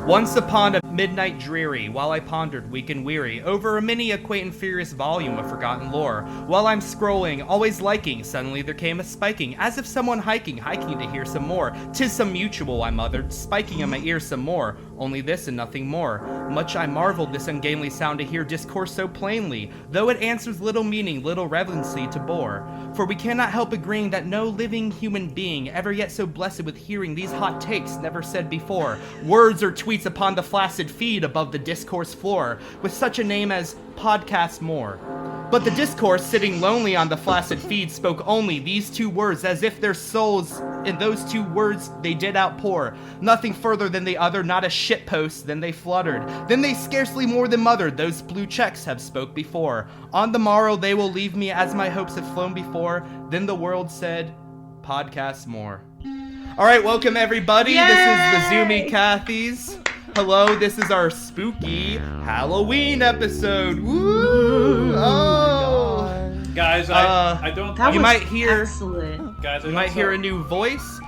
Once upon a midnight dreary, while I pondered weak and weary over a many a quaint and furious volume of forgotten lore, while I'm scrolling, always liking, suddenly there came a spiking, as if someone hiking to hear some more. 'Tis some mutual, I muttered, spiking in my ear some more, only this and nothing more. Much I marveled this ungainly sound to hear discourse so plainly, though it answers little meaning, little relevancy to bore. For we cannot help agreeing that no living human being ever yet so blessed with hearing these hot takes never said before, words or tweets upon the flaccid feed above the discourse floor, with such a name as Podcast More. But the discourse, sitting lonely on the flaccid feed, spoke only these two words, as if their souls in those two words they did outpour. Nothing further than they uttered, not a shitpost, then they fluttered. Then they scarcely more than mothered, those blue checks have spoke before. On the morrow they will leave me as my hopes have flown before. Then the world said, Podcast More. Alright, welcome everybody. Yay! This is the Zoomy Cathies. Hello, this is our spooky Halloween episode. Woo! Oh, guys, I don't. That you was might hear, excellent. Guys, you might hear a new voice.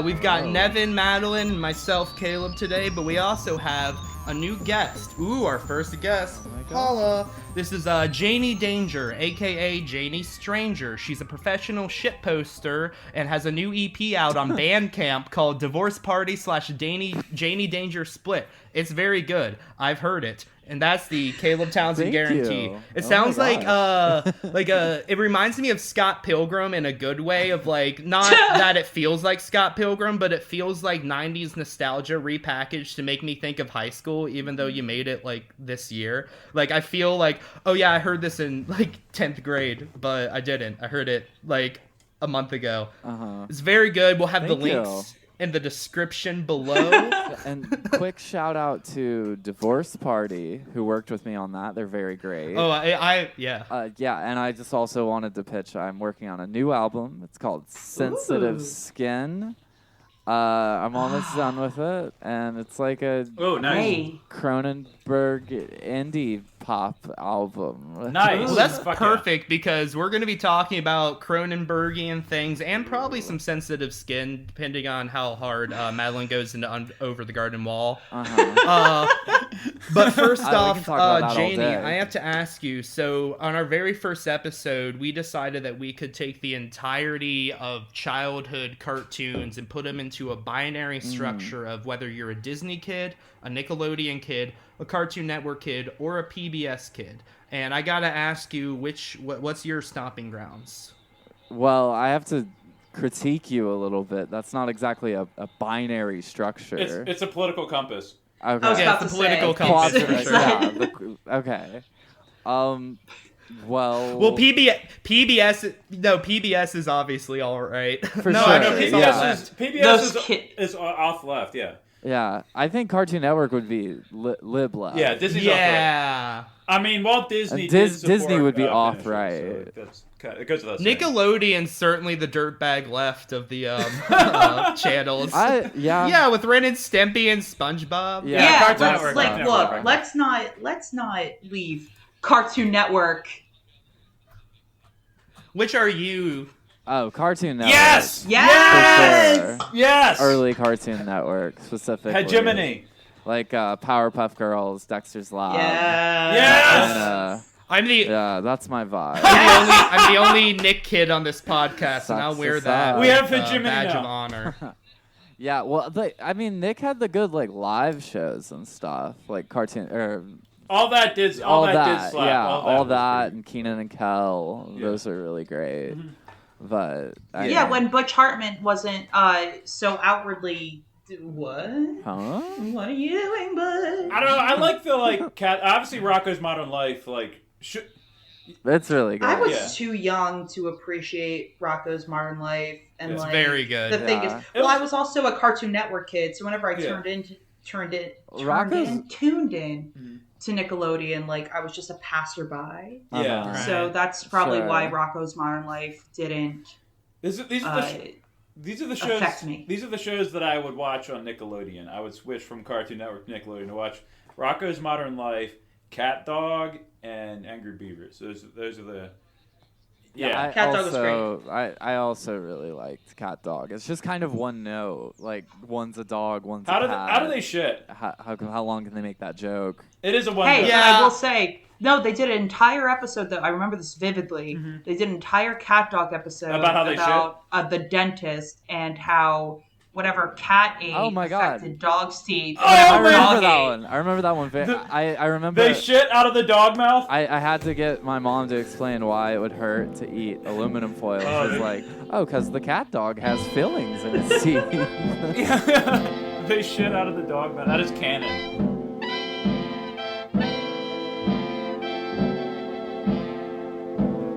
We've got Nevin, Madeline, and myself, Caleb, today, but we also have a new guest. Ooh, our first guest. Holla. This is Janie Danger, aka Janie Stranger. She's a professional shitposter and has a new EP out on Bandcamp called Divorce Party / Janie Danger Split. It's very good. I've heard it. And that's the Caleb Townsend guarantee. You. It Oh sounds my like it reminds me of Scott Pilgrim in a good way of like, not that it feels like Scott Pilgrim, but it feels like 90s nostalgia repackaged to make me think of high school, even though you made it like this year. Like I feel like, oh yeah, I heard this in like 10th grade, but I didn't. I heard it like a month ago. It's very good. We'll have the links in the description below. And quick shout out to Divorce Party, who worked with me on that. They're very great. Oh, yeah. Yeah, and I just also wanted to pitch. I'm working on a new album. It's called Sensitive Skin. I'm almost done with it, and it's like a Cronenberg indie pop album. Nice. Well, that's Fuck perfect because we're going to be talking about Cronenbergian things and probably some Sensitive Skin, depending on how hard Madeline goes into Over the Garden Wall. But first off, Janie, I have to ask you, so on our very first episode, we decided that we could take the entirety of childhood cartoons and put them into a binary structure of whether you're a Disney kid, a Nickelodeon kid, a Cartoon Network kid, or a PBS kid. And I gotta ask you, what's your stomping grounds? Well, I have to critique you a little bit. That's not exactly a binary structure. It's a political compass. Okay. I was about it's to a political say. compass. For sure. Yeah, okay. Well, PBS is obviously all right. For no, sure. I know PBS is off left, yeah. Yeah, I think Cartoon Network would be lib left. Yeah, Disney's off right. I mean, Walt Disney Disney would be off Finisher, right. So it goes without saying. Nickelodeon's certainly the dirtbag left of the channels. Yeah, with Ren and Stimpy and SpongeBob. Yeah, Cartoon Network. like, Cartoon look, Network. let's not leave Cartoon Network. Which are you? Oh, Cartoon Network. Yes! Yes! For sure. Yes! Early Cartoon Network, specifically. Hegemony. Like Powerpuff Girls, Dexter's Lab. Yes! And, yeah, that's my vibe. I'm the only Nick kid on this podcast, and I'll wear that. We have hegemony badge now. of honor. Yeah, well, Nick had the good like live shows and stuff, like cartoon All that did slap. Yeah, all that was and Keenan and Kel. Yeah. Those are really great. Mm-hmm. But when Butch Hartman wasn't so outwardly. What? Huh? What are you doing, Butch? I don't know. I like the cat. Obviously, Rocko's Modern Life. It's really good. I was too young to appreciate Rocko's Modern Life, and It's very good. The thing is, I was also a Cartoon Network kid, so whenever I tuned in to Nickelodeon, like I was just a passerby. Yeah. Right. So that's probably why Rocko's Modern Life didn't. These are the shows. Affect me. These are the shows that I would watch on Nickelodeon. I would switch from Cartoon Network to Nickelodeon to watch Rocko's Modern Life, Cat Dog, and Angry Beavers. Those are the. Yeah. Cat Dog was I also really liked Cat Dog. It's just kind of one note. Like, one's a dog, one's a cat. How do they shit? How long can they make that joke? It is a one. Hey, note. but I will say, no, they did an entire episode that I remember this vividly. Mm-hmm. They did an entire Cat Dog episode About how they the dentist and how whatever cat ate affected dog's teeth. I remember that one. I remember that one. I remember they shit out of the dog mouth. I had to get my mom to explain why it would hurt to eat aluminum foil. She was like, because the cat dog has fillings in its teeth. Yeah. They shit out of the dog mouth. That is canon.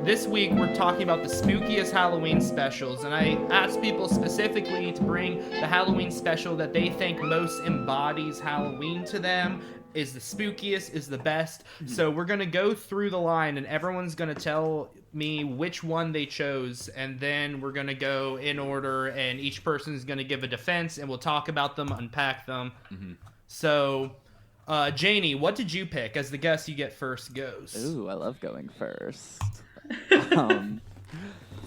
This week, we're talking about the spookiest Halloween specials, and I asked people specifically to bring the Halloween special that they think most embodies Halloween to them, is the spookiest, is the best. So we're going to go through the line, and everyone's going to tell me which one they chose, and then we're going to go in order, and each person's going to give a defense, and we'll talk about them, unpack them. So... Janie, what did you pick? As the guest, you get first goes. Ooh, I love going first.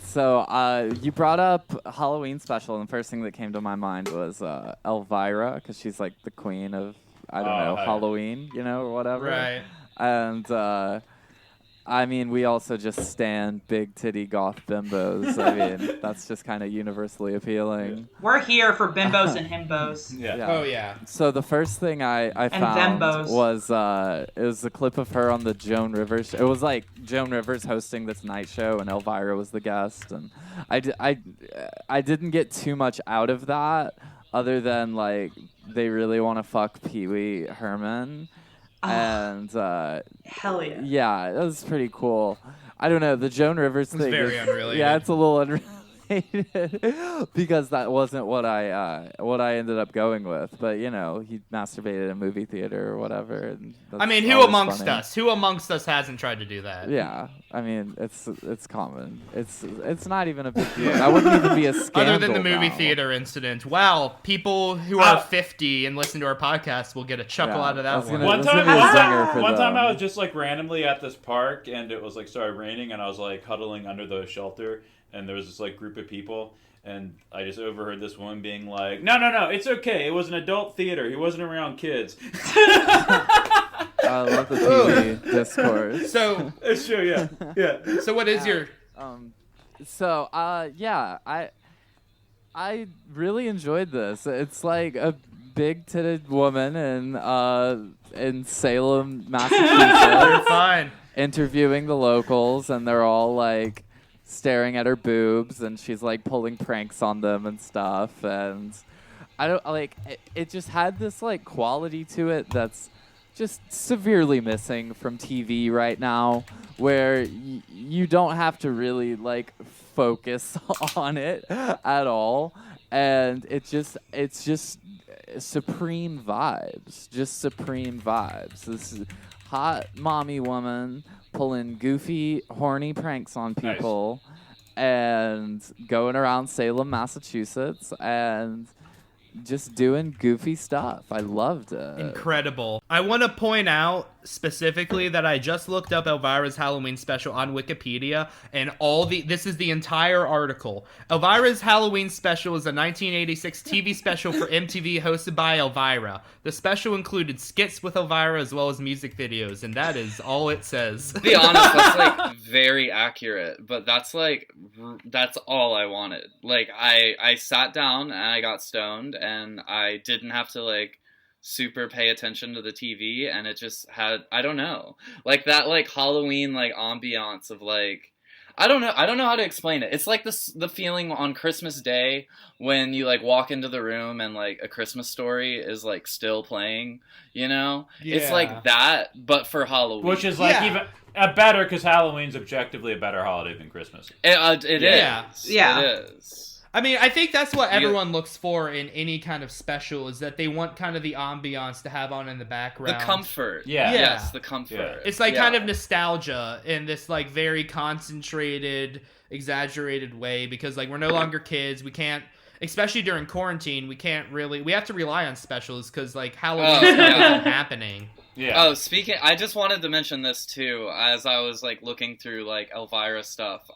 So you brought up Halloween special, and the first thing that came to my mind was Elvira, because she's like the queen of, Halloween, or whatever. Right. And I mean, we also just stand big titty goth bimbos. I mean, that's just kind of universally appealing. We're here for bimbos and himbos. Yeah. Oh, yeah. So the first thing I found was it was a clip of her on the Joan Rivers. It was like Joan Rivers hosting this night show, and Elvira was the guest. And I didn't get too much out of that, other than like they really want to fuck Pee Wee Herman. And hell yeah. Yeah, it was pretty cool. I don't know, the Joan Rivers thing. It's very unrelated. Yeah, it's a little unrelated because that wasn't what I ended up going with. But he masturbated in a movie theater or whatever. And I mean, who amongst us hasn't tried to do that? Yeah, I mean, it's common. It's not even a big deal. That wouldn't even be a scandal. Other than the movie theater incident. Wow, people who are 50 and listen to our podcast will get a chuckle out of that one. One time I was just like randomly at this park, and it was like started raining, and I was like huddling under the shelter, and there was this like group of people, and I just overheard this woman being like, "No, it's okay. It was an adult theater. He wasn't around kids." I love the TV discourse. So it's true, yeah. So what is your? I really enjoyed this. It's like a big-titted woman in Salem, Massachusetts. You're fine. Interviewing the locals, and they're all like staring at her boobs, and she's like pulling pranks on them and stuff. And I don't like it. Just had this like quality to it that's just severely missing from TV right now, where you don't have to really like focus on it at all, and it's just supreme vibes. This is hot mommy woman pulling goofy, horny pranks on people, and going around Salem, Massachusetts, and just doing goofy stuff. I loved it. Incredible. I want to point out specifically that I just looked up Elvira's Halloween special on Wikipedia, and this is the entire article. Elvira's Halloween special is a 1986 TV special for MTV hosted by Elvira. The special included skits with Elvira as well as music videos, and that is all it says. To be honest, that's like very accurate, but that's all I wanted. Like I sat down and I got stoned, and I didn't have to like super pay attention to the TV, and it just had, I don't know, like that like Halloween like ambiance of like, I don't know how to explain it. It's like the feeling on Christmas Day when you like walk into the room and like A Christmas Story is like still playing, Yeah. It's like that, but for Halloween, which is like even better, because Halloween's objectively a better holiday than Christmas. It is. Yeah. It is. I mean, I think that's what everyone looks for in any kind of special, is that they want kind of the ambiance to have on in the background. The comfort. Yeah. Yes, the comfort. Yeah. It's like kind of nostalgia in this like very concentrated, exaggerated way, because like we're no longer kids. We can't, especially during quarantine, we have to rely on specials because like Halloween stuff isn't happening. Yeah. Oh, speaking, I just wanted to mention this too, as I was like looking through like Elvira stuff.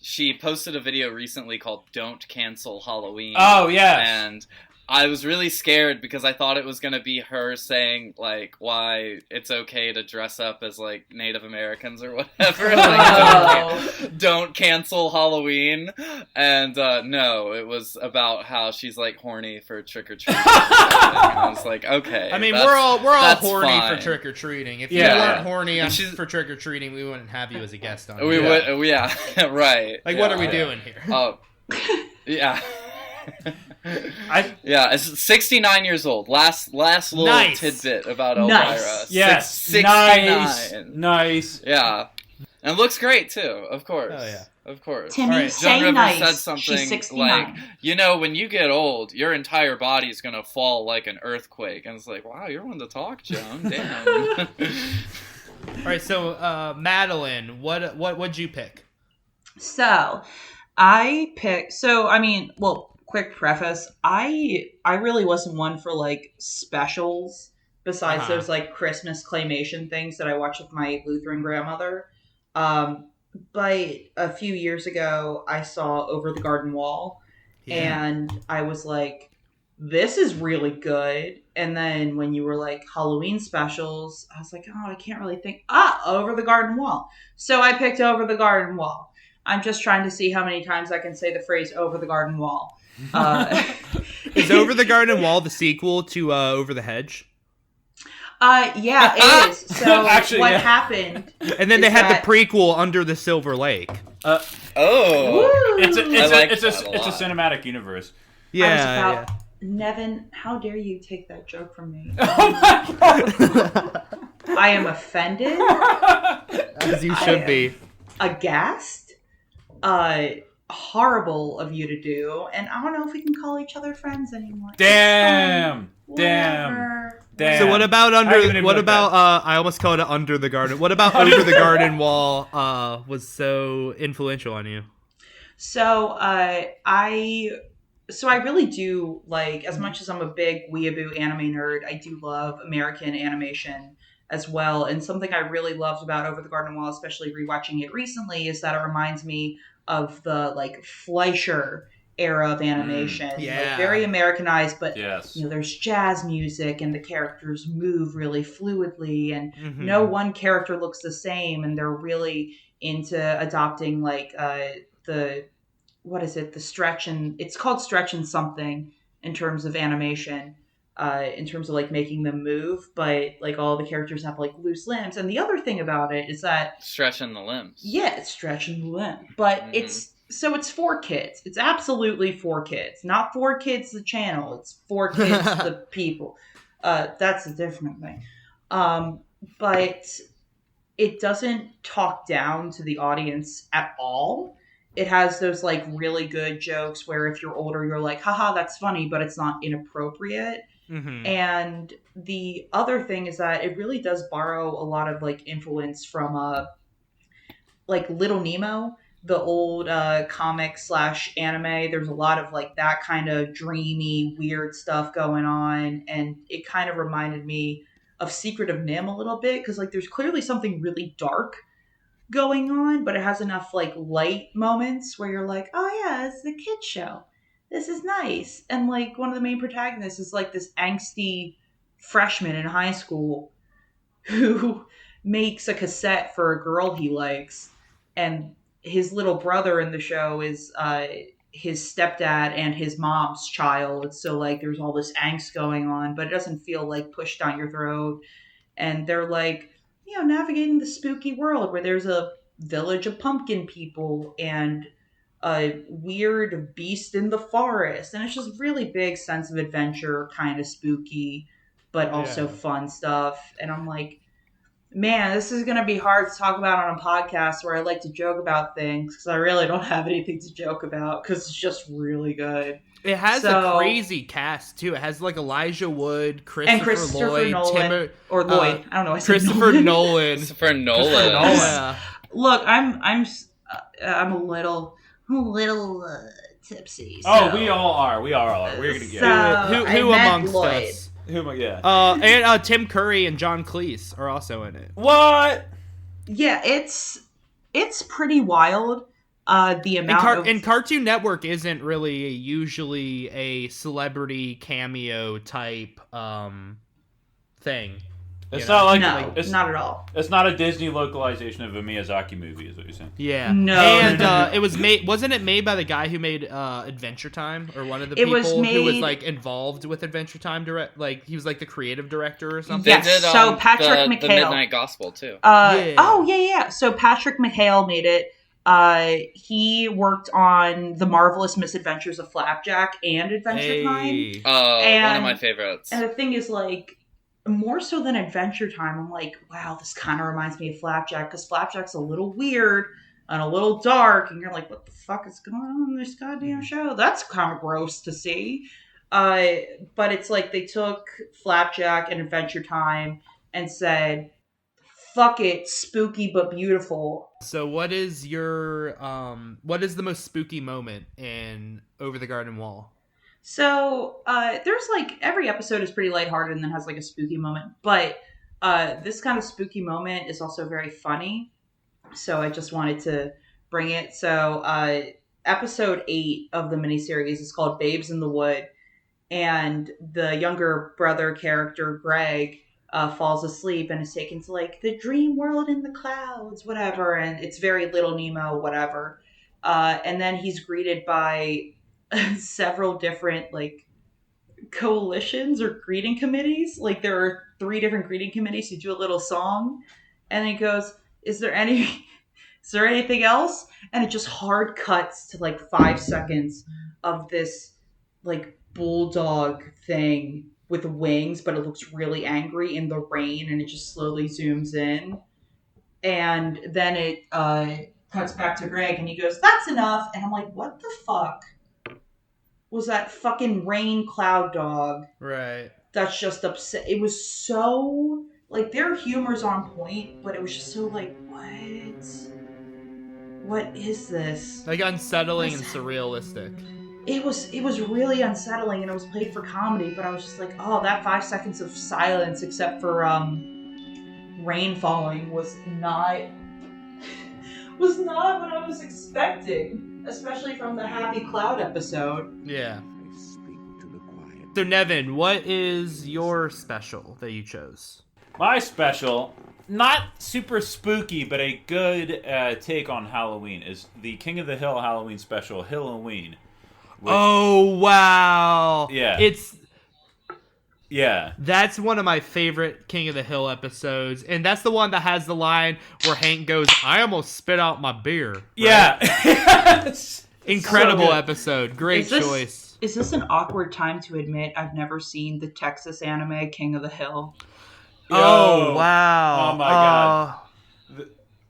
She posted a video recently called "Don't Cancel Halloween." Oh yes. And I was really scared because I thought it was gonna be her saying like why it's okay to dress up as like Native Americans or whatever. Like, don't cancel Halloween. And no, it was about how she's like horny for trick or treating. I was like, okay. I mean, we're all horny fine. for trick or treating. If you weren't horny for trick or treating, we wouldn't have you as a guest on. We would, yeah, right. Like, what are we doing here? Oh, yeah. It's 69 years old. Last little tidbit about Elvira. Nice. Yes, 69. Nice. Yeah, and looks great too. Of course. Oh yeah. Of course. Timmy, Joan Rivers nice. said something She's 69. like, when you get old, your entire body is gonna fall like an earthquake, and it's like, wow, you're one to talk, Joan. Damn. All right, so Madeline, what'd you pick? So, I picked. So, I mean, well, quick preface. I really wasn't one for like specials. Besides those like Christmas claymation things that I watched with my Lutheran grandmother. But a few years ago, I saw Over the Garden Wall, and I was like, this is really good. And then when you were like Halloween specials, I was like, oh, I can't really think. Over the Garden Wall. So I picked Over the Garden Wall. I'm just trying to see how many times I can say the phrase Over the Garden Wall. Is Over the Garden Wall the sequel to Over the Hedge? Yeah, it is. So Actually, what happened? And then they had the prequel Under the Silver Lake. It's a a cinematic universe. Yeah. Nevin, how dare you take that joke from me? Oh my god! I am offended. As you should be. Aghast. Horrible of you to do. And I don't know if we can call each other friends anymore. Damn. So what about I almost called it Under the Garden. What about Over the Garden Wall was so influential on you? So I really do like, as much as I'm a big weeaboo anime nerd, I do love American animation as well. And something I really loved about Over the Garden Wall, especially rewatching it recently, is that it reminds me of the like Fleischer era of animation. Like, very Americanized, but there's jazz music and the characters move really fluidly, and no one character looks the same, and they're really into adopting like the stretch, and it's called stretch and something in terms of animation, in terms of like making them move, but like all the characters have like loose limbs. And the other thing about it is that stretching the limbs. Yeah, it's stretching the limb, but it's for kids. It's absolutely for kids, not for kids the channel. It's for kids the people. That's a different thing. But it doesn't talk down to the audience at all. It has those like really good jokes where if you're older, you're like, haha, that's funny, but it's not inappropriate. And the other thing is that it really does borrow a lot of like influence from like Little Nemo, the old comic / anime. There's a lot of like that kind of dreamy, weird stuff going on, and it kind of reminded me of Secret of Nim a little bit, because like there's clearly something really dark going on, but it has enough like light moments where you're like, oh yeah, it's the kids show. This is nice. And like one of the main protagonists is like this angsty freshman in high school who makes a cassette for a girl he likes, and his little brother in the show is his stepdad and his mom's child. So like there's all this angst going on, but it doesn't feel like pushed down your throat. And they're like, navigating the spooky world where there's a village of pumpkin people and a weird beast in the forest. And it's just really big sense of adventure, kind of spooky, but also fun stuff. And I'm like, man, this is going to be hard to talk about on a podcast where I like to joke about things, because I really don't have anything to joke about, because it's just really good. It has a crazy cast, too. It has, like, Elijah Wood, Christopher Lloyd, Nolan, Lloyd. I don't know. Christopher Nolan. Christopher Nolan. Yeah. Look, I'm a little tipsy. So. Oh, we all are. We're gonna get who amongst us? Who am I? Yeah. And Tim Curry and John Cleese are also in it. What? Yeah, it's pretty wild. The amount And Cartoon Network isn't really usually a celebrity cameo type thing. It's not like no, it's not at all. It's not a Disney localization of a Miyazaki movie, is what you're saying? Yeah. No. And it was made. Wasn't it made by the guy who made Adventure Time, or one of the people who was like involved with Adventure Time? He was like the creative director or something. Yes. They did, So Patrick McHale, the Midnight Gospel too. Yeah. Oh yeah. So Patrick McHale made it. He worked on The Marvelous Misadventures of Flapjack and Adventure Time. Oh, one And- of my favorites. And the thing is, like, more so than Adventure Time, I'm like, wow, this kind of reminds me of Flapjack, because Flapjack's a little weird and a little dark, and you're like, what the fuck is going on in this goddamn show? That's kind of gross to see. But it's like they took Flapjack and Adventure Time and said, fuck it, spooky but beautiful. So what is the most spooky moment in Over the Garden Wall? So, there's like, every episode is pretty lighthearted and then has like a spooky moment, but this kind of spooky moment is also very funny. So I just wanted to bring it. So, episode 8 of the miniseries is called Babes in the Wood, and the younger brother character, Greg, falls asleep and is taken to like the dream world in the clouds, whatever, and it's very Little Nemo, whatever. And then he's greeted by several different like coalitions or greeting committees. Like there are 3 different greeting committees who do a little song, and he goes, is there anything else? And it just hard cuts to like 5 seconds of this like bulldog thing with wings, but it looks really angry in the rain, and it just slowly zooms in, and then it cuts back to Greg, and he goes, that's enough. And I'm like, what the fuck was that fucking rain cloud dog? Right. That's just upset. It was so like, their humor's on point, but it was just so like, what is this? Like unsettling and surrealistic. It was really unsettling, and it was played for comedy, but I was just like, oh, that 5 seconds of silence except for rain falling was not what I was expecting, especially from the Happy Cloud episode. Yeah. So Nevin, what is your special that you chose? My special, not super spooky, but a good take on Halloween, is the King of the Hill Halloween special, Hilloween. Oh, wow. Yeah. Yeah. That's one of my favorite King of the Hill episodes, and that's the one that has the line where Hank goes, I almost spit out my beer. Right? Yeah. Incredible So episode. Great choice. Is this an awkward time to admit I've never seen the Texas anime King of the Hill? Oh, wow. Oh, my God.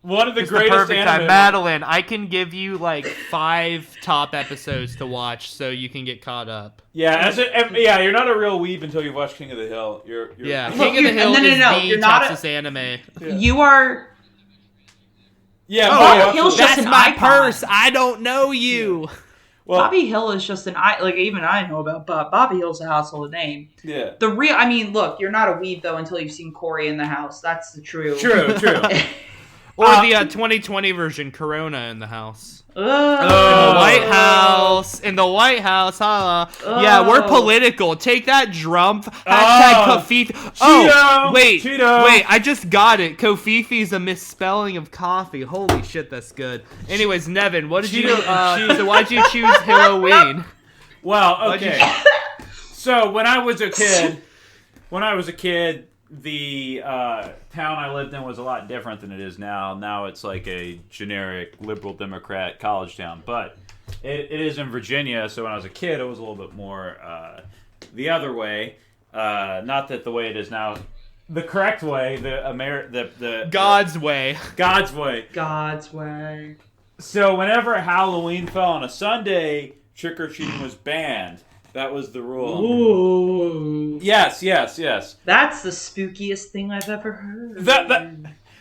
One of the it's greatest the perfect time. anime. Madeline, I can give you like 5 top episodes to watch so you can get caught up. Yeah, you're not a real weeb until you've watched King of the Hill. You're yeah, Look, King of the Hill is the you're not Texas anime. Yeah. You are... Yeah, Bobby Hill's just that's an my icon. purse. I don't know you. Well, Bobby Hill is just even I know about Bobby Hill's a household name. Yeah. Look, you're not a weeb though until you've seen Corey in the House. That's the true. True. Or the 2020 version, Corona in the house. Oh. In the White House. In the White House, huh? Oh. Yeah, we're political. Take that, Trump. Hashtag Kofifi. Oh, wait. Cheeto. Wait, I just got it. Kofifi is a misspelling of coffee. Holy shit, that's good. Anyways, Nevin, what did you do? So why'd you choose Halloween? Well, okay. So when I was a kid, the town I lived in was a lot different than it is now. Now it's like a generic liberal Democrat college town, but it is in Virginia. So when I was a kid, it was a little bit more the other way. Not that the way it is now, the correct way, the God's way. God's way. God's way. So whenever Halloween fell on a Sunday, trick or treating was banned. That was the rule. Ooh. Yes. That's the spookiest thing I've ever heard.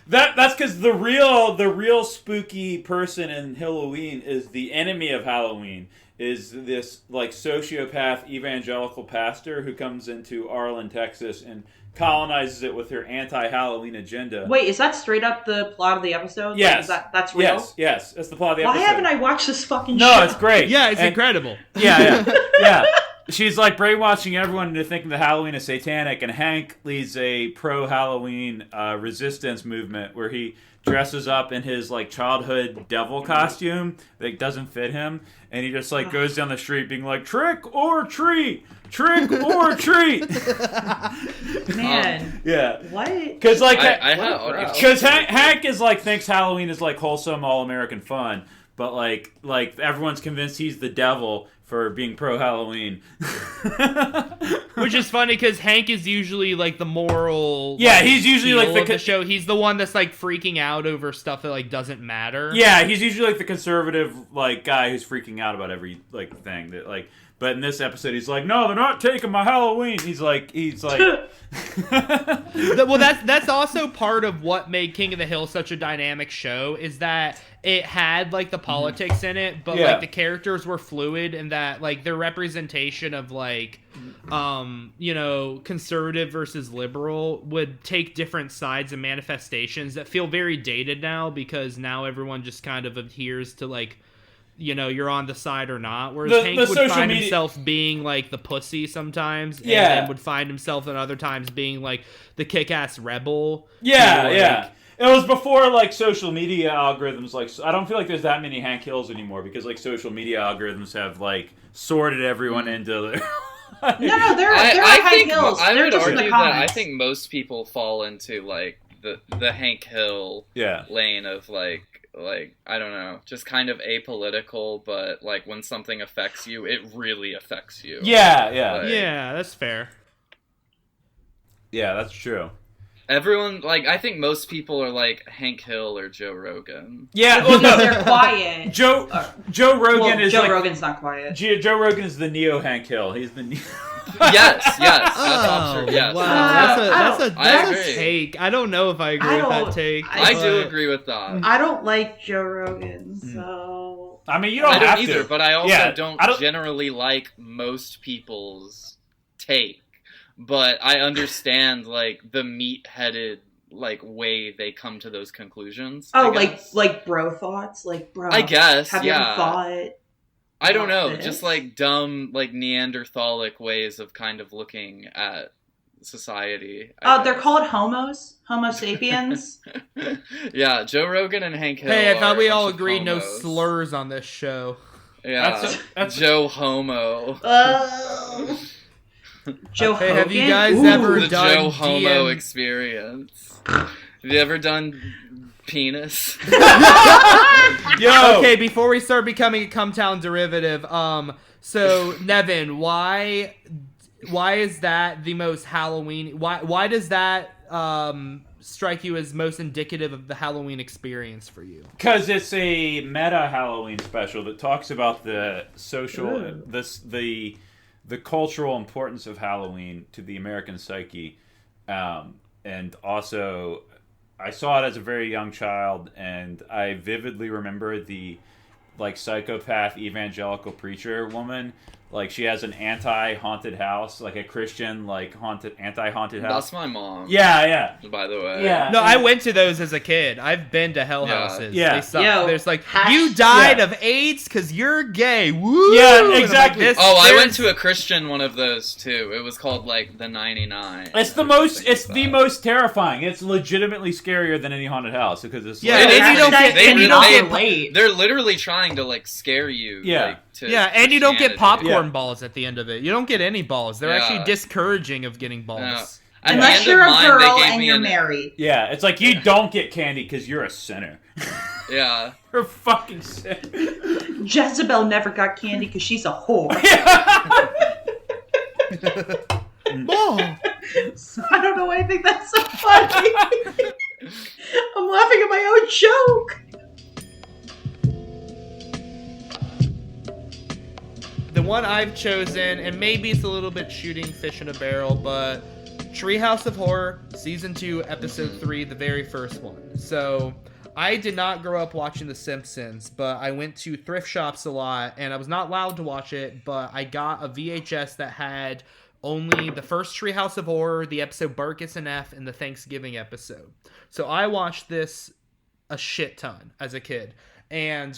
That's because the real spooky person in Hilloween is the enemy of Halloween. Is this like sociopath evangelical pastor who comes into Arlen, Texas, and colonizes it with her anti-Halloween agenda. Wait, is that straight up the plot of the episode? Yes. Like, that's real? Yes, that's the plot of the Why episode. haven't I watched this fucking show? No, it's great. Yeah, it's incredible. Yeah. She's like brainwashing everyone into thinking that Halloween is satanic, and Hank leads a pro-Halloween resistance movement where he dresses up in his like childhood devil costume that doesn't fit him, and he just like goes down the street being like, trick or treat, trick or treat. Man. Yeah. What? Because like, Because Hank is like thinks Halloween is like wholesome all-American fun, but like everyone's convinced he's the devil for being pro-Halloween. Which is funny because Hank is usually like the moral. Yeah, like, he's usually heel like of the show. He's the one that's like freaking out over stuff that like doesn't matter. Yeah, he's usually like the conservative like guy who's freaking out about every like thing that like. But in this episode, he's like, "No, they're not taking my Halloween." He's like. Well, that's also part of what made King of the Hill such a dynamic show is that it had like the politics in it, but like the characters were fluid and that like their representation of like conservative versus liberal would take different sides and manifestations that feel very dated now because now everyone just kind of adheres to like you're on the side or not. Whereas Hank would find himself being like the pussy sometimes, and then would find himself at other times being like the kick-ass rebel. Yeah. It was before like social media algorithms. Like I don't feel like there's that many Hank Hills anymore because like social media algorithms have like sorted everyone into. No, there are Hank Hills. I would just argue that I think most people fall into like the Hank Hill lane of like I don't know, just kind of apolitical, but like when something affects you, it really affects you. Yeah, that's fair. Yeah, that's true. Everyone, like, I think most people are like Hank Hill or Joe Rogan. Yeah, well, no, they're quiet. Joe Rogan is Joe Rogan's not quiet. Joe Rogan is the neo Hank Hill. He's the neo. Yes. That's yes. Wow, that's a take. I don't know if I agree with that take. I do agree with that. I don't like Joe Rogan, so. I mean, you don't have either, to. but I also don't generally like most people's take. But I understand like the meat-headed like way they come to those conclusions. Oh, like bro thoughts, like bro. I guess. Have you ever thought? I don't know, just like dumb, like Neanderthalic ways of kind of looking at society. They're called homos, Homo sapiens. Yeah, Joe Rogan and Hank Hill. Hey, I thought we all agreed no slurs on this show. Yeah, that's Joe Homo. Joe Hogan? Have you guys ever the done Joe Homo experience? Have you ever done penis? Yo. Okay, before we start becoming a Cumtown derivative, so Nevin, why is that the most Halloween? Why does that strike you as most indicative of the Halloween experience for you? Because it's a meta Halloween special that talks about the social, the cultural importance of Halloween to the American psyche, and also I saw it as a very young child, and I vividly remember the like psychopath evangelical preacher woman. Like she has an anti-haunted house, like a Christian like anti-haunted house. That's my mom. Yeah. By the way. Yeah. No, I went to those as a kid. I've been to hell houses. Yeah. They suck. Yo, there's like you died of AIDS because you're gay. Woo! Yeah, exactly. Like, I went to a Christian one of those too. It was called like the 99. It's the most terrifying. It's legitimately scarier than any haunted house because it's and you don't get they're literally trying to like scare you. Yeah. And you don't get popcorn balls at the end of it. You don't get any balls. They're actually discouraging of getting balls. Yeah. Unless you're a girl and you're married. Yeah, it's like you don't get candy because you're a sinner. Yeah. You're a fucking sinner. Jezebel never got candy because she's a whore. I don't know why I think that's so funny. I'm laughing at my own joke. The one I've chosen, and maybe it's a little bit shooting fish in a barrel, but Treehouse of Horror, Season 2, Episode 3, the very first one. So, I did not grow up watching The Simpsons, but I went to thrift shops a lot, and I was not allowed to watch it, but I got a VHS that had only the first Treehouse of Horror, the episode Bart Gets an F, and the Thanksgiving episode. So I watched this a shit ton as a kid, and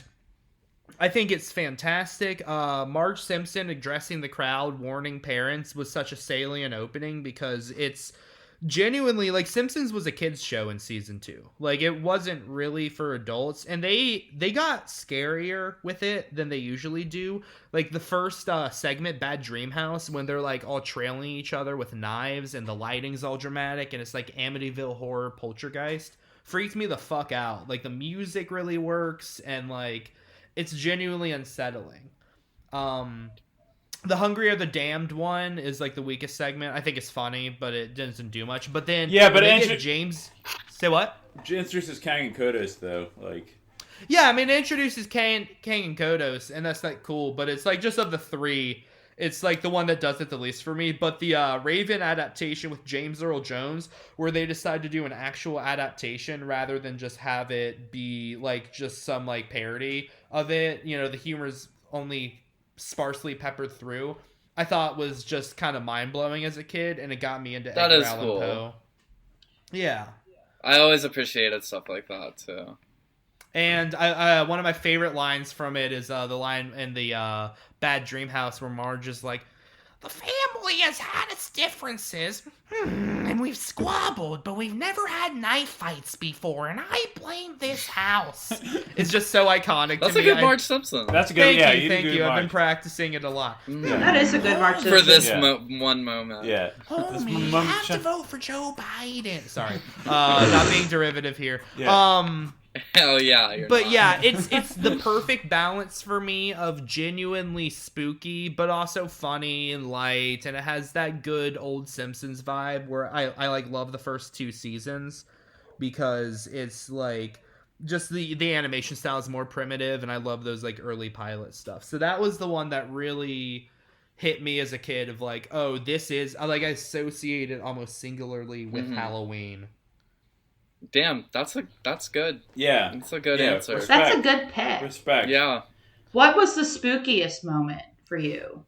I think it's fantastic. Marge Simpson addressing the crowd, warning parents, was such a salient opening because it's genuinely, like, Simpsons was a kids show in season 2. Like, it wasn't really for adults, and they got scarier with it than they usually do. Like, the first segment, Bad Dream House, when they're, like, all trailing each other with knives and the lighting's all dramatic and it's like Amityville Horror Poltergeist, freaked me the fuck out. Like, the music really works, and, like, it's genuinely unsettling. The Hungry Are the Damned one is, like, the weakest segment. I think it's funny, but it doesn't do much. But then, yeah, but James, say what? It introduces Kang and Kodos, though. Like, yeah, I mean, it introduces Kang and Kodos, and that's, like, cool. But it's, like, just of the three, it's, like, the one that does it the least for me. But the Raven adaptation with James Earl Jones, where they decide to do an actual adaptation rather than just have it be, like, just some, like, parody of it. You know, the humor's only sparsely peppered through, I thought was just kind of mind-blowing as a kid, and it got me into Edgar Allan Poe. Yeah. I always appreciated stuff like that, too. And I one of my favorite lines from it is the line in the Bad Dream House where Marge is like, "The family has had its differences, and we've squabbled, but we've never had knife fights before, and I blame this house." It's just so iconic That's to a me. Good Marge Simpson. That's a good, Thank you. I've been practicing it a lot. Yeah. That is a good Marge Simpson. For this one moment. Yeah. Homie, I have to vote for Joe Biden. Sorry. Not being derivative here. Yeah. Hell yeah. But not. Yeah, it's the perfect balance for me of genuinely spooky, but also funny and light, and it has that good old Simpsons vibe where I like love the first 2 seasons because it's like just the animation style is more primitive, and I love those like early pilot stuff. So that was the one that really hit me as a kid of like, oh, this is I associate it almost singularly with Halloween. Damn, that's good. Yeah. That's a good answer. Respect. That's a good pick. Respect. Yeah. What was the spookiest moment for you?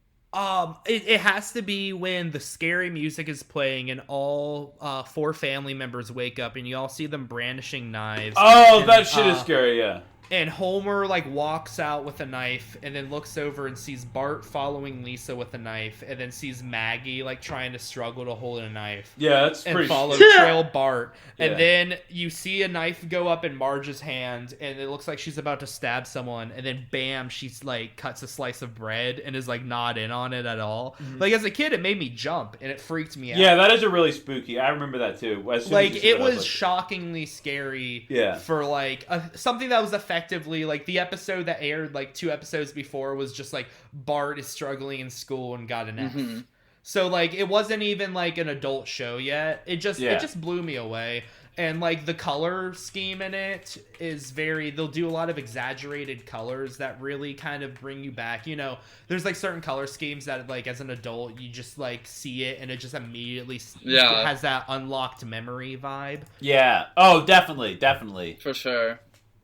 It has to be when the scary music is playing and all 4 family members wake up and you all see them brandishing knives. Oh, that shit is scary, yeah. And Homer, like, walks out with a knife and then looks over and sees Bart following Lisa with a knife and then sees Maggie, like, trying to struggle to hold a knife. Yeah, that's and pretty... trail Bart. Yeah. And then you see a knife go up in Marge's hand and it looks like she's about to stab someone. And then, bam, she's, like, cuts a slice of bread and is, like, not in on it at all. Mm-hmm. Like, as a kid, it made me jump and it freaked me out. Yeah, that is a really spooky. I remember that, too. Like, it was shockingly scary for, like, something that was effective. Like, the episode that aired like 2 episodes before was just like Bart is struggling in school and got an F. So like it wasn't even like an adult show yet. It just blew me away. And like the color scheme in it is they'll do a lot of exaggerated colors that really kind of bring you back. You know, there's like certain color schemes that like as an adult you just like see it and it just immediately has that unlocked memory vibe. Yeah. Oh, definitely. For sure.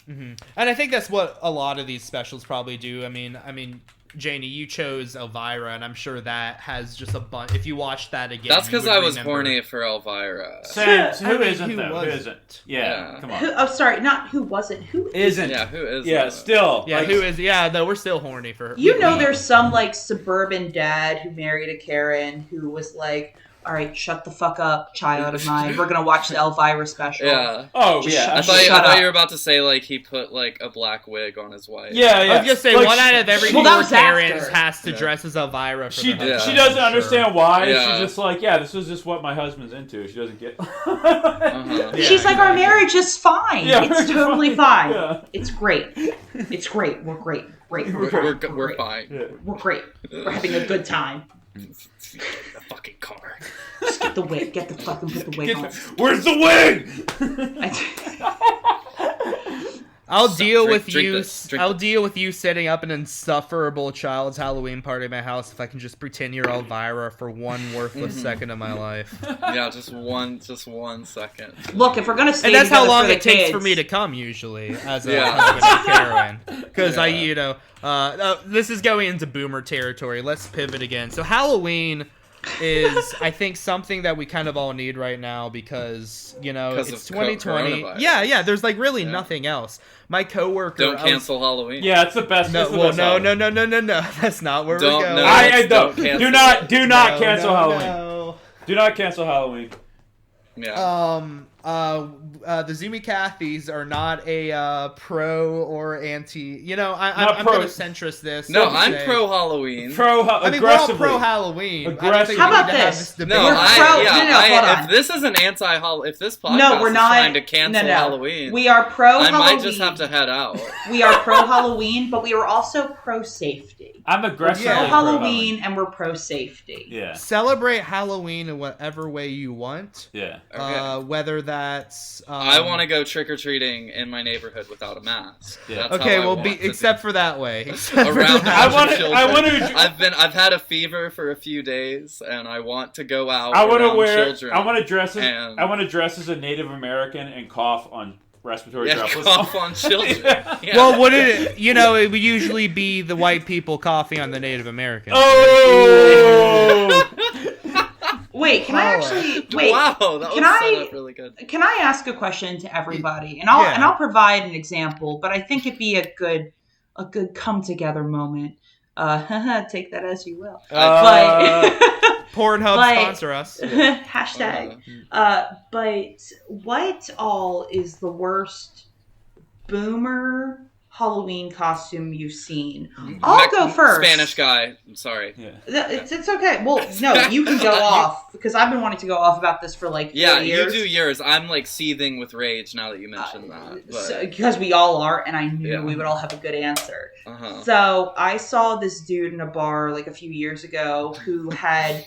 Mm-hmm. And I think that's what a lot of these specials probably do. I mean, Janie, you chose Elvira, and I'm sure that has just a bunch. If you watch that again, that's because I was horny for Elvira. Sam, who isn't though? Who isn't? Yeah, come on. Sorry, not who wasn't. Who isn't? Yeah, who is? Yeah, still. Yeah, like, who is? Yeah, no, we're still horny for her. You know, there's some like suburban dad who married a Karen who was like, all right, shut the fuck up, child of mine. We're going to watch the Elvira special. Yeah. Oh, just yeah. I thought you were about to say, like, he put, like, a black wig on his wife. Yeah. I was going to say, like, 1 out of every 4 Karens has to dress as Elvira. She doesn't understand why. Yeah. She's just like, this is just what my husband's into. She doesn't get... She's like, our marriage is fine. Yeah, it's totally fine. Yeah. It's great. It's great. We're great. We're fine. Yeah. We're great. We're having a good time. The fucking car. Just get the wig. Put the wig on. Where's the wig? I'll So, deal drink- with drink you. this, drink I'll this. deal with you setting up an insufferable child's Halloween party at my house if I can just pretend you're Elvira for one worthless second of my life. Yeah, just one second. Look, if we're gonna stay And that's how together long for the it takes kids, for me to come usually as a Yeah. husband of heroin. Because Yeah. this is going into boomer territory. Let's pivot again. So Halloween is, I think, something that we kind of all need right now because, Because it's of 2020. coronavirus. Yeah, there's like really Yeah. nothing else. My coworker. Don't cancel Halloween. Yeah, it's the best. No, it's the well, best no. Halloween. That's not where Don't- we're going. no. I Don't don't. cancel. Do not No, cancel no, Halloween. no. Do not cancel Halloween. Yeah. The Zoomy Cathys are not a pro or anti. Not I'm pro. gonna centrist this. No, so to I'm say. pro Halloween. I mean, we're all Aggressively. pro Halloween. Aggressively. How about this? debate. No, We're pro- no, hold on. if this is an if this podcast no, we're not is trying to cancel no. Halloween, We are pro I Halloween. might just have to head out. We are pro Halloween, but we are also pro safety. I'm We're aggressively pro Yeah. Halloween and we're pro safety. Yeah. Celebrate Halloween in whatever way you want. Yeah. Okay. Whether that's I want to go trick or treating in my neighborhood without a mask. Yeah. That's Okay, how I well, want to except for that way. Except for around that. I want to. I've had a fever for a few days, and I want to go out. I want to around wear. Children I want to dress as. and- I want to dress as a Native American and cough on respiratory droplets. cough on children. Yeah. Yeah. Well, would it? It would usually be the white people coughing on the Native Americans. Oh. Wait, can I actually wait? Wow, that can was I- set up really good. Can I ask a question to everybody? And I'll provide an example, but I think it'd be a good come together moment. Take that as you will. But Pornhub But- sponsor us. hashtag. But what all is the worst boomer Halloween costume you've seen? I'll go first. Spanish guy. I'm sorry. Yeah. It's okay. Well, no, you can go off because I've been wanting to go off about this for like 4 Yeah, years. you do yours. I'm like seething with rage now that you mentioned that. But, Because we all are, and I knew Yeah. we would all have a good answer. uh-huh. So I saw this dude in a bar like a few years ago who had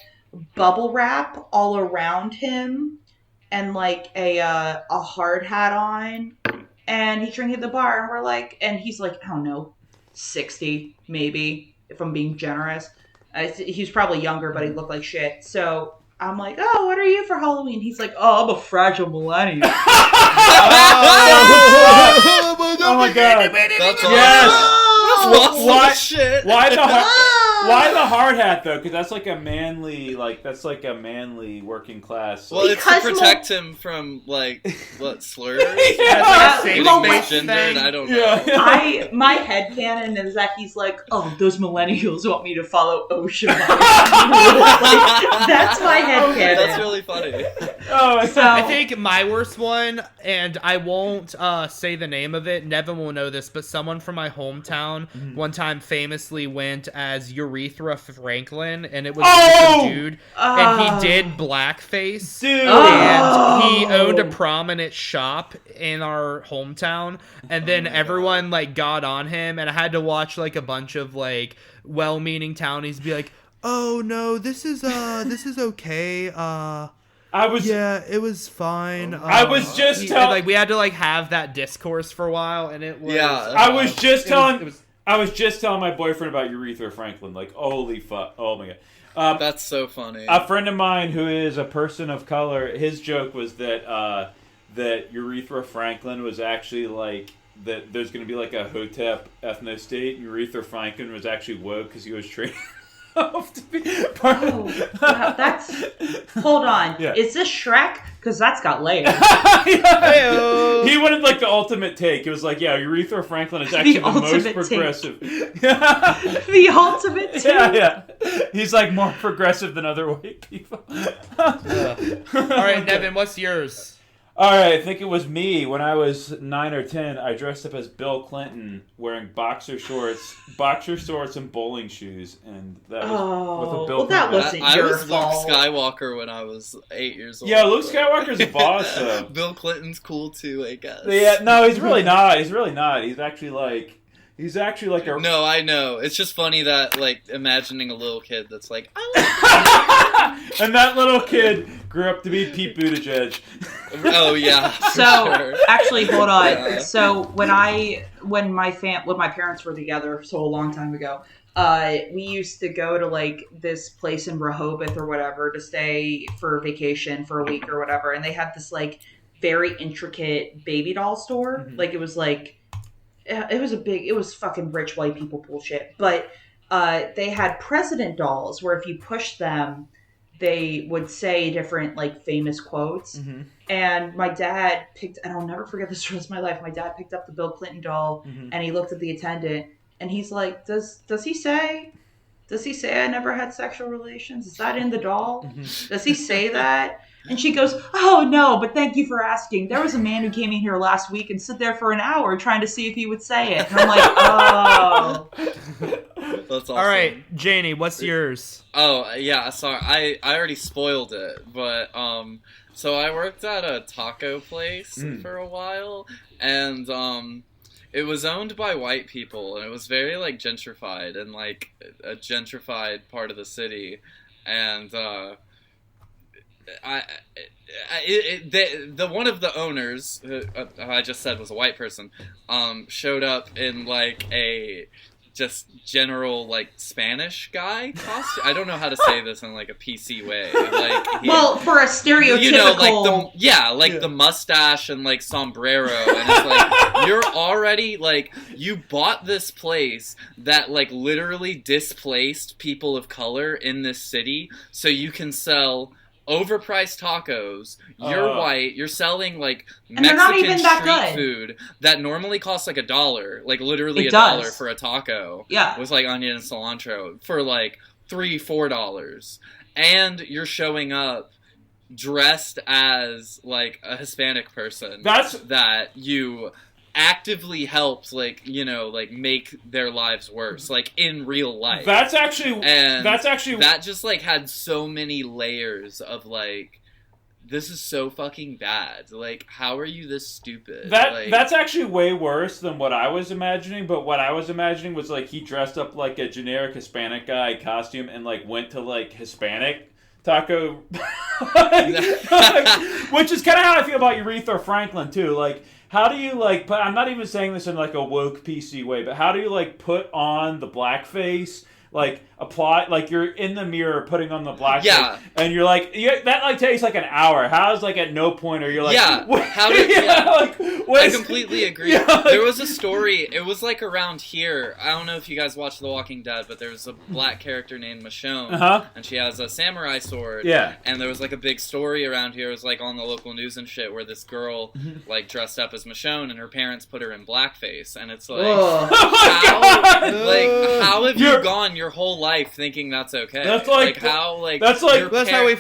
bubble wrap all around him and like a hard hat on, and he's drinking at the bar, and we're like, and he's like, I don't know, 60 maybe if I'm being generous. He was probably younger, but he looked like shit. So I'm like, oh, what are you for Halloween? He's like, oh, I'm a fragile millennial. Oh my god. That's Yes. That's awesome What? shit. Why the hard hat though? Because that's like a manly working class. Well, it's to Because protect him from like what slurs? Yeah. Getting Well, misgendered? I don't know. Yeah. My headcanon is that he's like, oh, those millennials want me to follow OSHA. Like, that's my headcanon. That's really funny. Oh, So I think my worst one, and I won't say the name of it. Nevin will know this, but someone from my hometown one time famously went as Urethra Franklin, and it was just a dude, and he did blackface, dude. and he owned a prominent shop in our hometown, and then everyone like got on him, and I had to watch like a bunch of like well-meaning townies be like, "Oh no, this is okay." Yeah, it was fine. I was just telling. like we had to like have that discourse for a while, and it was. Yeah. I was just telling. It was, I was just telling my boyfriend about Urethra Franklin. Like, holy fuck! Oh my god. That's so funny. A friend of mine who is a person of color, his joke was that that Urethra Franklin was actually like that. There's going to be like a Hotep ethno state. Urethra Franklin was actually woke because he was trained to be part of. wow, that's. Hold on. Yeah. Is this Shrek? Because that's got layers. Yeah. He wanted like the ultimate take. It was like, yeah, Urethra Franklin is actually the most ultimate take. progressive. The ultimate two. Yeah. He's like more progressive than other white people. all right, Nevin, what's yours? All right, I think it was me when I was 9 or 10. I dressed up as Bill Clinton, wearing boxer shorts, and bowling shoes, and that was with a Bill well, that Clinton. wasn't I your was fault. Luke Skywalker when I was 8 years old. Yeah, Luke Skywalker's a boss, though. Bill Clinton's cool too, I guess. Yeah, no, he's really not. He's really not. He's actually like a. No, I know. It's just funny that like imagining a little kid that's like, I And that little kid grew up to be Pete Buttigieg. Oh yeah. So sure. actually, hold on. Yeah. So when my parents were together, so a long time ago, we used to go to like this place in Rehoboth or whatever to stay for vacation for a week or whatever, and they had this like very intricate baby doll store. Mhm. Like it was fucking rich white people bullshit, but they had president dolls where if you pushed them, they would say different like famous quotes. Mm-hmm. And my dad and I'll never forget this for the rest of my life. My dad picked up the Bill Clinton doll Mm-hmm. and he looked at the attendant and he's like, does he say I never had sexual relations? Is that in the doll? Mm-hmm. Does he say that? And she goes, oh no, but thank you for asking. There was a man who came in here last week and stood there for an hour trying to see if he would say it. And I'm like, oh. That's awesome. All right, Janie, what's yours? Oh yeah, sorry. I already spoiled it, but so I worked at a taco place for a while, and it was owned by white people, and it was very like gentrified and like a gentrified part of the city, and the one of the owners, who I just said was a white person, showed up in like a just general like Spanish guy costume. I don't know how to say this in like a PC way. Like for a stereotypical, you know, like the mustache and like sombrero, and it's like you're already like you bought this place that like literally displaced people of color in this city, so you can sell overpriced tacos. You're white. You're selling like Mexican street food that normally costs like $1, like literally $1 for a taco. Yeah, with like onion and cilantro for like $3-4, and you're showing up dressed as like a Hispanic person. That you actively helped, like, you know, like make their lives worse, like in real life. That just like had so many layers of like, this is so fucking bad. Like, how are you this stupid? That's actually way worse than what I was imagining. But what I was imagining was like he dressed up like a generic Hispanic guy costume and like went to like Hispanic taco, which is kind of how I feel about Aretha Franklin too. Like, how do you like? But I'm not even saying this in like a woke PC way. But how do you like put on the blackface? Like apply, like you're in the mirror putting on the blackface, and you're like, that like takes like an hour. How's like at no point are you like, how did I completely agree. Yeah, there was a story. It was like around here. I don't know if you guys watch The Walking Dead, but there was a black character named Michonne, and she has a samurai sword. Yeah, and there was like a big story around here. It was like on the local news and shit, where this girl like dressed up as Michonne, and her parents put her in blackface, and it's like, how have you gone your whole life thinking that's okay? That's like how like that's how we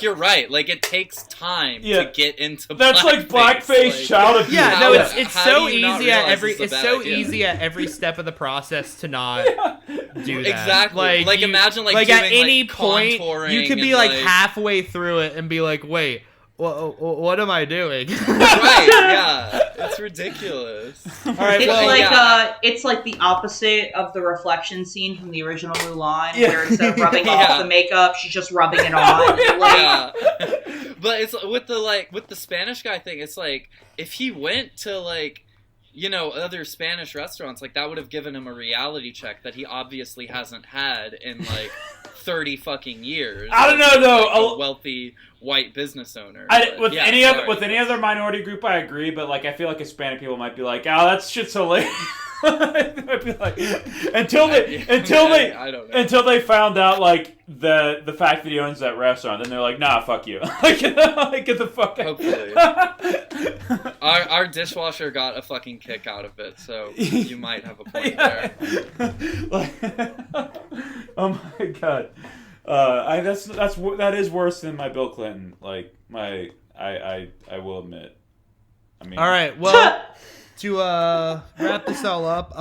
you're right. Like it takes time to get into. That's like blackface child abuse. Yeah, no, it's so easy at every step of the process to not do that. Exactly. Like imagine like doing, at any point you could be like like halfway through it and be like, wait. What am I doing? Right, yeah. It's ridiculous. All right, it's like the opposite of the reflection scene from the original Mulan, where instead of rubbing off the makeup, she's just rubbing it on. But it's with the Spanish guy thing, it's like if he went to like, you know, other Spanish restaurants, like that would have given him a reality check that he obviously hasn't had in like 30 fucking years. I don't know though. Like a wealthy white business owner. With any other minority group, I agree. But like, I feel like Hispanic people might be like, "Oh, that shit's hilarious." Might be like, until they found out like the fact that he owns that restaurant, then they're like, "Nah, fuck you." Get the fuck out. Hopefully. Our dishwasher got a fucking kick out of it, so you might have a point there. Oh my god. That is worse than my Bill Clinton. Like I will admit. I mean. All right. Well, to wrap this all up,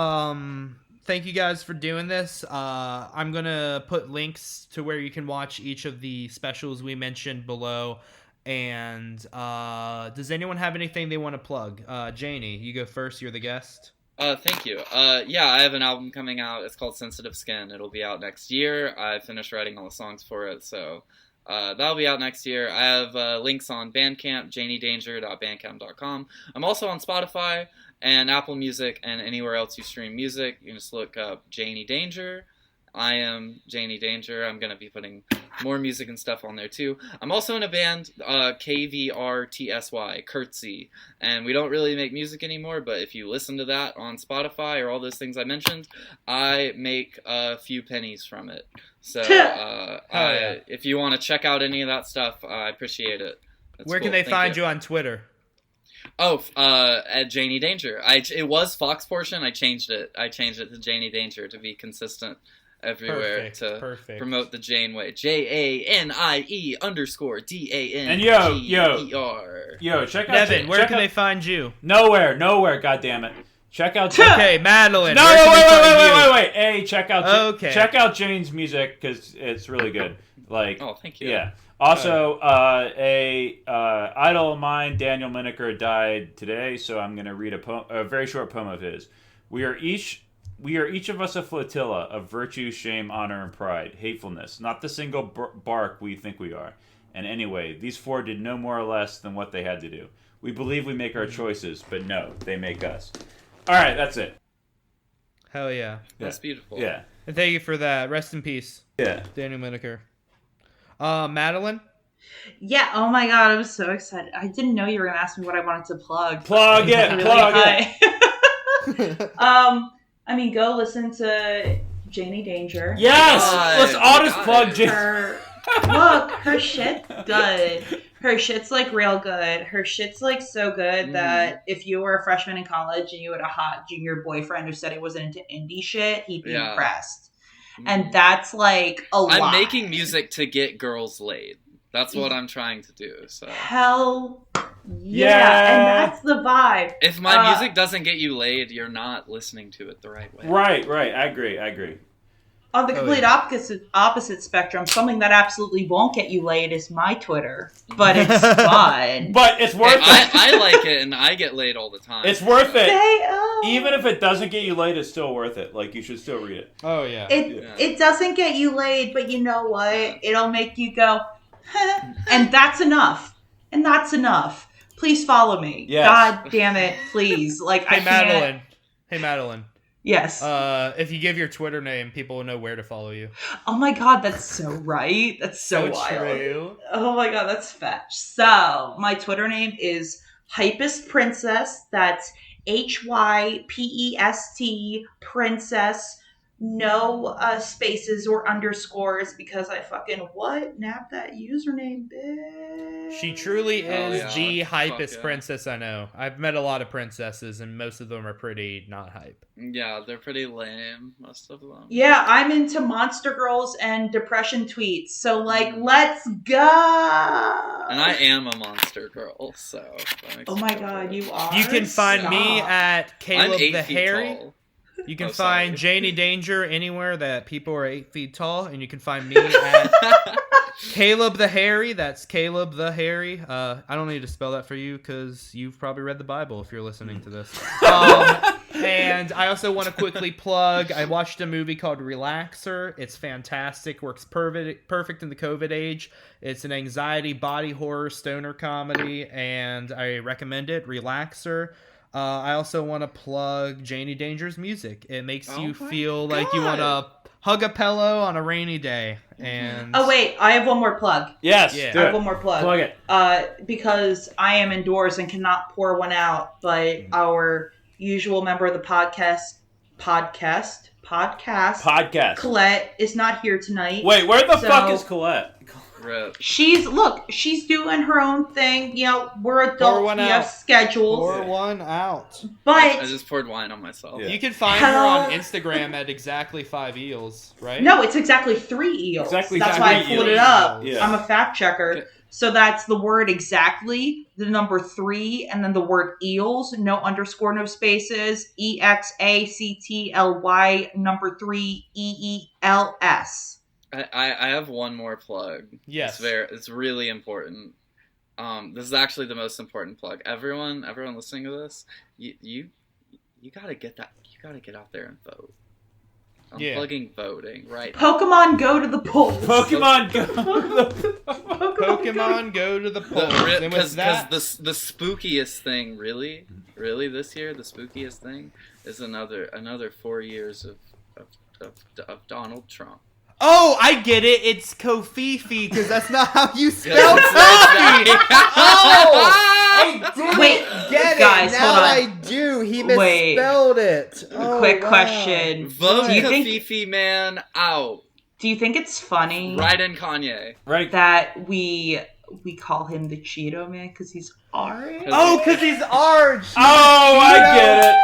thank you guys for doing this. I'm gonna put links to where you can watch each of the specials we mentioned below. And does anyone have anything they want to plug? Janie, you go first. You're the guest. Thank you. Yeah, I have an album coming out. It's called Sensitive Skin. It'll be out next year. I finished writing all the songs for it, so that'll be out next year. I have links on Bandcamp, janiedanger.bandcamp.com. I'm also on Spotify and Apple Music and anywhere else you stream music. You can just look up Janie Danger. I am Janie Danger. I'm going to be putting more music and stuff on there too. I'm also in a band, KVRTSY, Curtsy, and we don't really make music anymore, but if you listen to that on Spotify or all those things I mentioned, I make a few pennies from it. So if you want to check out any of that stuff, I appreciate it. Where can they find you on Twitter? Oh, at Janie Danger. It was Fox Portion. I changed it. To Janie Danger to be consistent everywhere to promote the Janeway. JANIE_DANGER. And yo, check out Nevin. Where can they find you? Nowhere. God damn it. Check out. Okay, Madeline. No, wait. Hey, check out Jane's music because it's really good. Like, oh, thank you. Yeah. Also, a idol of mine, Daniel Mineker, died today, so I'm going to read a very short poem of his. We are each of us a flotilla of virtue, shame, honor, and pride, hatefulness, not the single bark we think we are. And anyway, these four did no more or less than what they had to do. We believe we make our choices, but no, they make us. All right, that's it. Hell yeah. That's beautiful. Yeah. And thank you for that. Rest in peace. Yeah. Daniel Mineker. Madeline? Yeah, oh my god, I was so excited. I didn't know you were going to ask me what I wanted to plug. Plug it. I mean, go listen to Janie Danger. Yes! Let's all just plug Janie. Look, her shit's good. Her shit's like real good. Her shit's like so good that if you were a freshman in college and you had a hot junior boyfriend who said he wasn't into indie shit, he'd be impressed. And that's like a lot. I'm making music to get girls laid. That's what I'm trying to do. So hell yeah, and that's the vibe. If my music doesn't get you laid, you're not listening to it the right way. Right. I agree. On the complete opposite spectrum, something that absolutely won't get you laid is my Twitter, but it's fun. But it's worth it. I like it, and I get laid all the time. It's worth it. Even if it doesn't get you laid, it's still worth it. Like, you should still read it. Oh, yeah. It doesn't get you laid, but you know what? It'll make you go, and that's enough. And that's enough. Please follow me. Yes. God damn it, please. Like, Hey, Madeline. Yes. If you give your Twitter name, people will know where to follow you. Oh my god, that's so right. That's so wild. True. Oh my god, that's fetch. So, my Twitter name is Hypest Princess. That's HYPEST Princess. No spaces or underscores because I fucking nab that username, bitch. She truly is the hypest princess I know. I've met a lot of princesses, and most of them are pretty not hype. Yeah, they're pretty lame, most of them. Yeah, I'm into monster girls and depression tweets, so let's go. And I am a monster girl, so. Oh my god, you are. You can find me at Caleb I'm 8 the feet Hairy. tall. You can find Janie Danger anywhere that people are 8 feet tall, and you can find me at Caleb the Hairy. That's Caleb the Hairy. I don't need to spell that for you because you've probably read the Bible if you're listening to this. And I also want to quickly plug, I watched a movie called Relaxer. It's fantastic. Works perfect in the COVID age. It's an anxiety body horror stoner comedy, and I recommend it. Relaxer. I also want to plug Janie Danger's music. It makes you feel like you want to hug a pillow on a rainy day. And oh wait, I have one more plug. Yes, yeah. I have one more plug. Plug it. Because I am indoors and cannot pour one out, but our usual member of the podcast, Colette is not here tonight. Wait, where the fuck is Colette? She's doing her own thing. You know, we're adults. We have schedules. Pour one out. But I just poured wine on myself. You can find her on Instagram at exactly 5 eels, right? No, it's exactly 3 eels. That's why I pulled it up. Yeah. I'm a fact checker. Okay. So that's the word exactly, the number 3, and then the word eels, no underscore, no spaces, EXACTLY, number 3, EELS. I have one more plug. Yes. It's really important. This is actually the most important plug. Everyone listening to this, you gotta get that. You gotta get out there and vote. I'm plugging voting right now. Pokemon go to the polls. Pokemon go. Pokemon go to the polls. And with that, Because the spookiest thing, really this year, the spookiest thing is another 4 years of Donald Trump. oh, I get it. It's Kofifi because that's not how you spell coffee. I didn't get it. guys, Now hold on. I do. He Wait. misspelled it. Oh, Quick wow. question. Vote Do you think- Fifi man out. Do you think it's funny Right in Kanye. Right. that we call him the Cheeto Man because he's orange? Oh, because he's orange. Oh, I get it.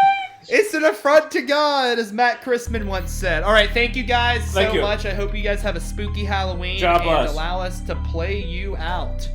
It's an affront to God, as Matt Christman once said. All right, thank you guys so Thank you. much. I hope you guys have a spooky Halloween God and bless. allow us to play you out.